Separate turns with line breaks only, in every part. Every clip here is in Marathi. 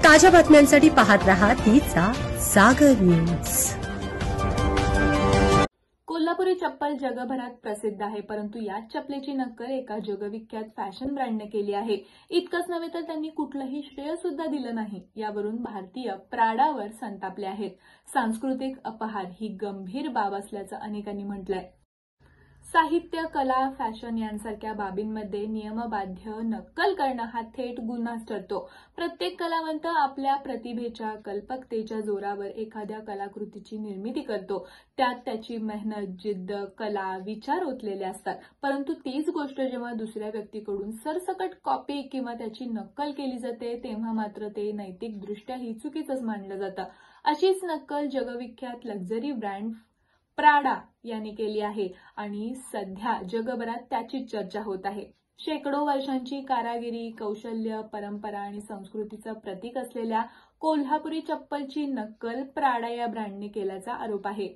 ताज्या बातम्यांसाठी पाहत रहा तिचा सागर न्यूज।
कोल्हापुरी चप्पल जगभरात प्रसिद्ध आहे, परंतु याच चप्पलेची नक्कल एका जगविख्यात फॅशन ब्रँडने केली आहे। इतकंच नव्हे तर त्यांनी कुठलंही श्रेय सुद्धा दिलं नाही। यावरून भारतीय प्राडावर संतापले आहेत। सांस्कृतिक अपहार ही गंभीर बाब असल्याचं अनेकांनी म्हटलंय। साहित्य, कला, फॅशन यांसारख्या बाबींमध्ये नियमबाह्य नक्कल करणं हा थेट गुन्हाच ठरतो। प्रत्येक कलावंत आपल्या प्रतिभेच्या, कल्पकतेच्या जोरावर एखाद्या कलाकृतीची निर्मिती करतो। त्यात त्याची मेहनत, जिद्द, कला, विचार ओतलेले असतात। परंतु तीच गोष्ट जेव्हा दुसऱ्या व्यक्तीकडून सरसकट कॉपी किंवा त्याची नक्कल केली जाते, तेव्हा मात्र ते नैतिकदृष्ट्याही चुकीचंच मानलं जातं। अशीच नक्कल जगविख्यात लक्झरी ब्रँड प्राडा यांनी केली आहे आणि सध्या जगभरात त्याचीच चर्चा होत आहे। शेकडो वर्षांची कारागिरी, कौशल्य, परंपरा आणि संस्कृतीचं प्रतीक असलेल्या कोल्हापुरी चप्पलची नक्कल प्राडा या ब्रँडने केल्याचा आरोप आहे।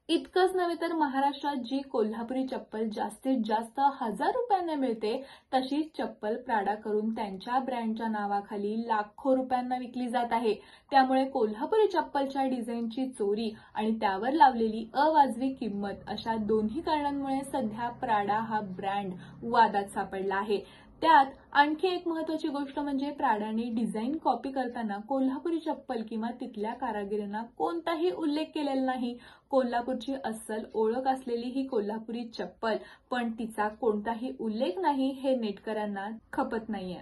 इतकंच नव्हे तर महाराष्ट्रात जी कोल्हापुरी चप्पल जास्तीत जास्त 1000 रुपयांना मिळते, तशीच चप्पल प्राडा करून त्यांच्या ब्रँडच्या नावाखाली लाखो रुपयांना विकली जात आहे। त्यामुळे कोल्हापुरी चप्पलच्या डिझाईनची चोरी आणि त्यावर लावलेली अवाजवी किंमत अशा दोन्ही कारणांमुळे सध्या प्राडा हा ब्रँड वादात सापडला आहे। त्यात आणखी एक महत्त्वाची गोष्ट म्हणजे प्राडाने डिझाईन कॉपी करताना कोल्हापुरी चप्पल किंवा तिथल्या कारागिरांना कोणताही उल्लेख केलेला नाही। कोल्हापूरची अस्सल ओळख असलेली ही कोल्हापुरी चप्पल, पण तिचा कोणताही उल्लेख नाही हे नेटकऱ्यांना खपत नाहीये।